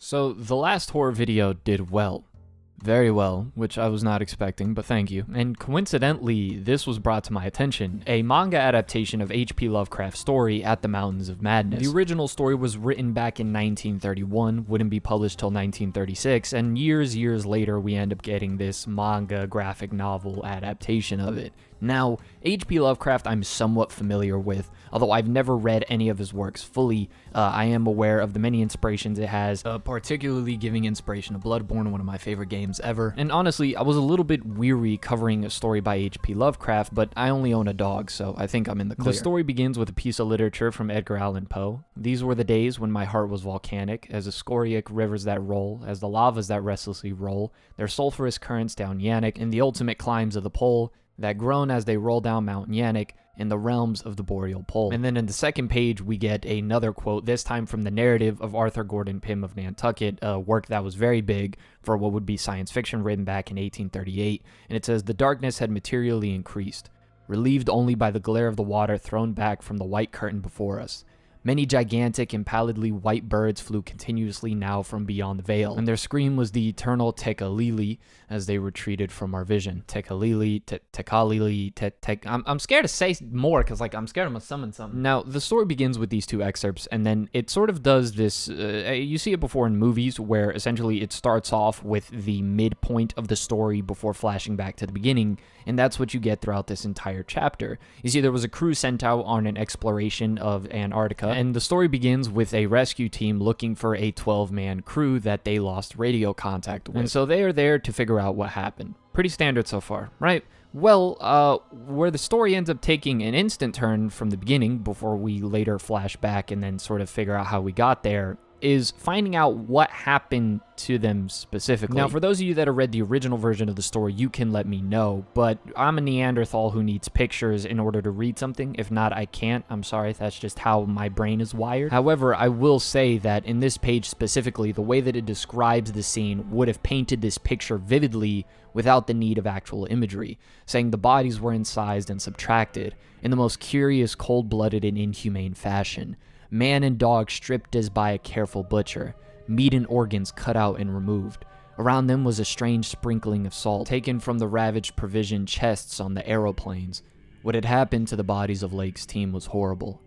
So the last horror video did well. Very well, which I was not expecting, but thank you. And coincidentally, this was brought to my attention, a manga adaptation of H.P. Lovecraft's story At the Mountains of Madness. The original story was written back in 1931, wouldn't be published till 1936, and years later we end up getting this manga graphic novel adaptation of it. Now, H.P. Lovecraft I'm somewhat familiar with, although I've never read any of his works fully. I am aware of the many inspirations it has, particularly giving inspiration to Bloodborne, one of my favorite games ever. And honestly, I was a little bit weary covering a story by H.P. Lovecraft, but I only own a dog, so I think I'm in the clear. The story begins with a piece of literature from Edgar Allan Poe. These were the days when my heart was volcanic, as the scoriac rivers that roll, as the lavas that restlessly roll, their sulphurous currents down Yannick, and the ultimate climbs of the pole, that groan as they roll down Mount Yannick in the realms of the boreal pole. And then in the second page, we get another quote, this time from the narrative of Arthur Gordon Pym of Nantucket, a work that was very big for what would be science fiction written back in 1838. And it says, "The darkness had materially increased, relieved only by the glare of the water thrown back from the white curtain before us. Many gigantic and pallidly white birds flew continuously now from beyond the veil, and their scream was the eternal Tekalili as they retreated from our vision." Tekalili, Tekalili, I'm scared to say more because, I'm scared I'm gonna summon something. Now, the story begins with these two excerpts, and then it sort of does this, you see it before in movies, where essentially it starts off with the midpoint of the story before flashing back to the beginning, and that's what you get throughout this entire chapter. You see, there was a crew sent out on an exploration of Antarctica, and the story begins with a rescue team looking for a 12-man crew that they lost radio contact with. And so they are there to figure out what happened. Pretty standard so far, right? Well, where the story ends up taking an instant turn from the beginning, before we later flash back and then sort of figure out how we got there, is finding out what happened to them specifically. Now, for those of you that have read the original version of the story, you can let me know, but I'm a Neanderthal who needs pictures in order to read something. If not, I can't. I'm sorry, that's just how my brain is wired. However, I will say that in this page specifically, the way that it describes the scene would have painted this picture vividly without the need of actual imagery, saying the bodies were incised and subtracted in the most curious, cold-blooded, and inhumane fashion. Man and dog stripped as by a careful butcher, meat and organs cut out and removed. Around them was a strange sprinkling of salt, taken from the ravaged provision chests on the aeroplanes. What had happened to the bodies of Lake's team was horrible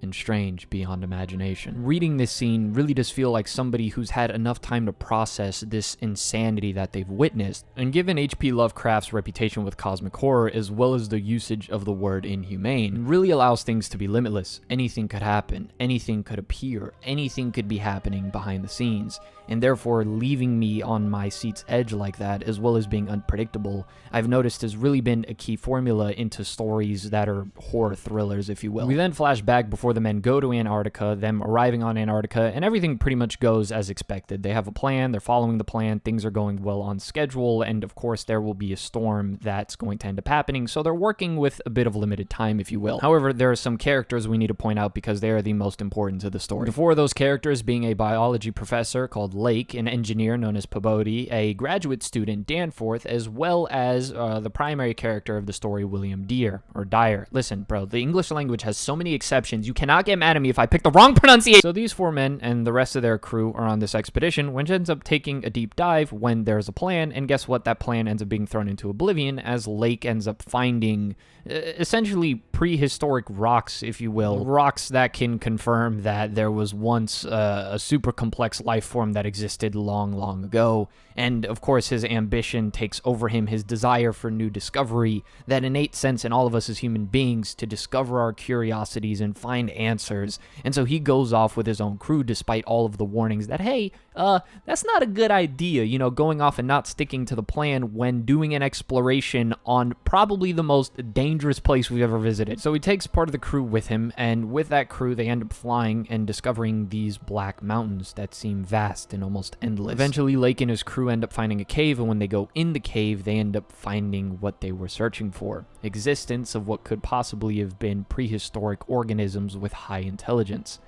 and strange beyond imagination. Reading this scene really does feel like somebody who's had enough time to process this insanity that they've witnessed, and given H.P. Lovecraft's reputation with cosmic horror, as well as the usage of the word inhumane, really allows things to be limitless. Anything could happen, anything could appear, anything could be happening behind the scenes, and therefore leaving me on my seat's edge like that, as well as being unpredictable, I've noticed has really been a key formula into stories that are horror thrillers, if you will. We then flash back before the men go to Antarctica, them arriving on Antarctica, and everything pretty much goes as expected. They have a plan, they're following the plan, things are going well on schedule, and of course there will be a storm that's going to end up happening, so they're working with a bit of limited time, if you will. However, there are some characters we need to point out because they are the most important to the story. The four of those characters being a biology professor called Lake, an engineer known as Pabodie, a graduate student, Danforth, as well as the primary character of the story, William Dyer. Listen, bro, the English language has so many exceptions, you cannot get mad at me if I pick the wrong pronunciation. So these four men and the rest of their crew are on this expedition, which ends up taking a deep dive when there's a plan, and guess what? That plan ends up being thrown into oblivion as Lake ends up finding essentially prehistoric rocks, if you will. Rocks that can confirm that there was once a super complex life form that existed long ago. And of course, his ambition takes over him, his desire for new discovery, that innate sense in all of us as human beings to discover our curiosities and find answers. And so he goes off with his own crew despite all of the warnings that, hey, that's not a good idea, you know, going off and not sticking to the plan when doing an exploration on probably the most dangerous place we've ever visited. So he takes part of the crew with him, and with that crew, they end up flying and discovering these black mountains that seem vast and almost endless. Eventually, Lake and his crew end up finding a cave, and when they go in the cave, they end up finding what they were searching for. Existence of what could possibly have been prehistoric organisms with high intelligence.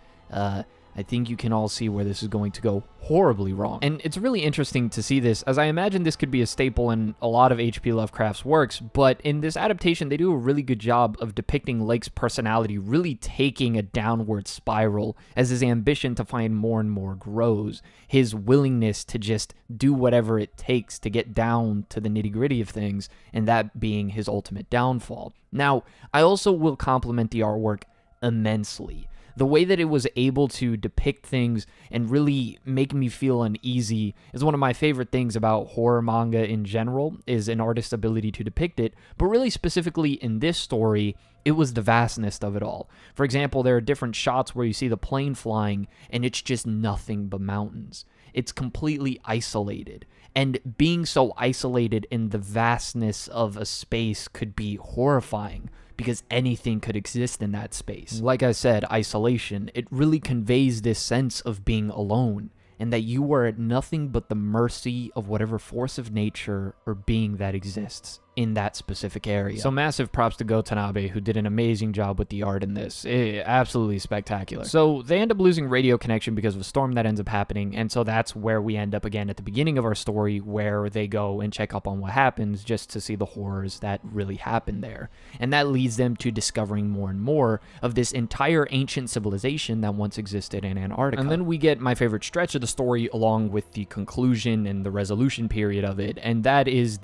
I think you can all see where this is going to go horribly wrong. And it's really interesting to see this, as I imagine this could be a staple in a lot of H.P. Lovecraft's works, but in this adaptation, they do a really good job of depicting Lake's personality really taking a downward spiral as his ambition to find more and more grows, his willingness to just do whatever it takes to get down to the nitty-gritty of things, and that being his ultimate downfall. Now, I also will compliment the artwork immensely. The way that it was able to depict things and really make me feel uneasy is one of my favorite things about horror manga in general, is an artist's ability to depict it, but really specifically in this story, it was the vastness of it all. For example, there are different shots where you see the plane flying and it's just nothing but mountains. It's completely isolated. And being so isolated in the vastness of a space could be horrifying, because anything could exist in that space. Like I said, isolation, it really conveys this sense of being alone, and that you are at nothing but the mercy of whatever force of nature or being that exists in that specific area. So massive props to Go Tanabe, who did an amazing job with the art in this. Absolutely spectacular. So they end up losing radio connection because of a storm that ends up happening, and so that's where we end up again at the beginning of our story, where they go and check up on what happens just to see the horrors that really happened there. And that leads them to discovering more and more of this entire ancient civilization that once existed in Antarctica. And then we get my favorite stretch of the story along with the conclusion and the resolution period of it, and that is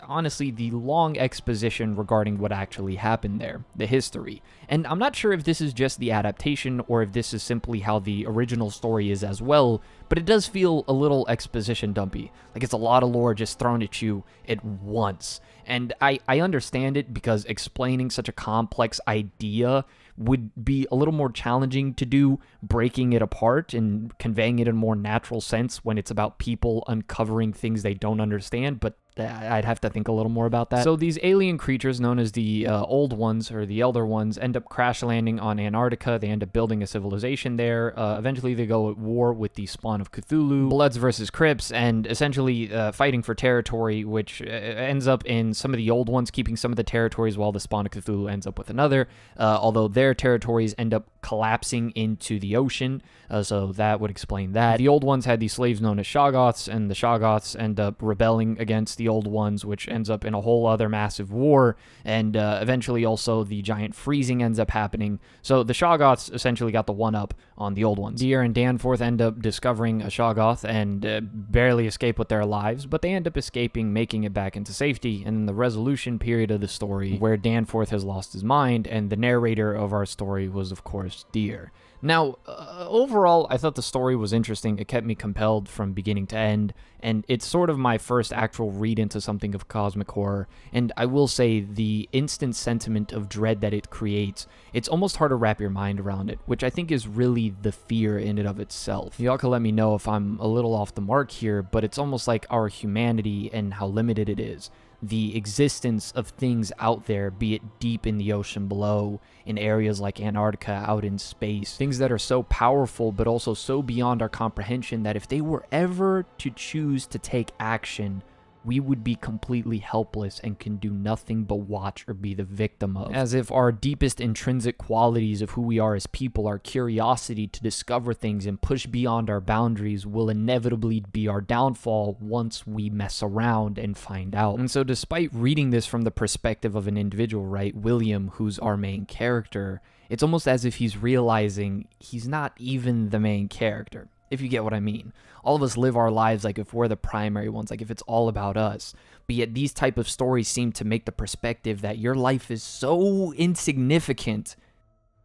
honestly the long exposition regarding what actually happened there, the history. And I'm not sure if this is just the adaptation or if this is simply how the original story is as well, but it does feel a little exposition dumpy. Like it's a lot of lore just thrown at you at once. And I understand it, because explaining such a complex idea would be a little more challenging to do, breaking it apart and conveying it in a more natural sense when it's about people uncovering things they don't understand, but I'd have to think a little more about that. So these alien creatures known as the Old Ones, or the Elder Ones, end up crash landing on Antarctica. They end up building a civilization there. Eventually they go at war with the spawn of Cthulhu, Bloods versus Crips, and essentially fighting for territory, which ends up in some of the Old Ones keeping some of the territories while the spawn of Cthulhu ends up with another, although their territories end up collapsing into the ocean, so that would explain that. The Old Ones had these slaves known as Shoggoths, and the Shoggoths end up rebelling against the Old Ones, which ends up in a whole other massive war, and eventually also the giant freezing ends up happening. So the Shoggoths essentially got the one-up on the Old Ones. Deer and Danforth end up discovering a Shoggoth and barely escape with their lives, but they end up escaping, making it back into safety, and then the resolution period of the story, where Danforth has lost his mind, and the narrator of our story was, of course, Deer. Now, overall, I thought the story was interesting. It kept me compelled from beginning to end, and it's sort of my first actual read into something of cosmic horror, and I will say the instant sentiment of dread that it creates, it's almost hard to wrap your mind around it, which I think is really the fear in and of itself. Y'all can let me know if I'm a little off the mark here, but it's almost like our humanity and how limited it is. The existence of things out there, be it deep in the ocean below, in areas like Antarctica, out in space, things that are so powerful but also so beyond our comprehension that if they were ever to choose to take action, we would be completely helpless and can do nothing but watch or be the victim of. As if our deepest intrinsic qualities of who we are as people, our curiosity to discover things and push beyond our boundaries, will inevitably be our downfall once we mess around and find out. And so despite reading this from the perspective of an individual, right, William, who's our main character, it's almost as if he's realizing he's not even the main character, if you get what I mean. All of us live our lives like if we're the primary ones, like if it's all about us. But yet these type of stories seem to make the perspective that your life is so insignificant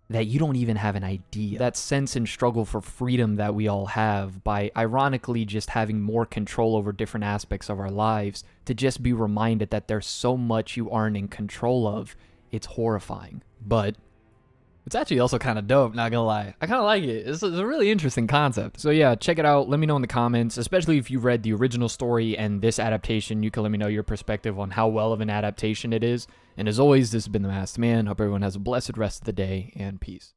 that you don't even have an idea. That sense and struggle for freedom that we all have by ironically just having more control over different aspects of our lives, to just be reminded that there's so much you aren't in control of, it's horrifying. But it's actually also kind of dope, not gonna lie. I kind of like it. It's a really interesting concept. So yeah, check it out. Let me know in the comments, especially if you've read the original story and this adaptation. You can let me know your perspective on how well of an adaptation it is. And as always, this has been The Masked Man. Hope everyone has a blessed rest of the day, and peace.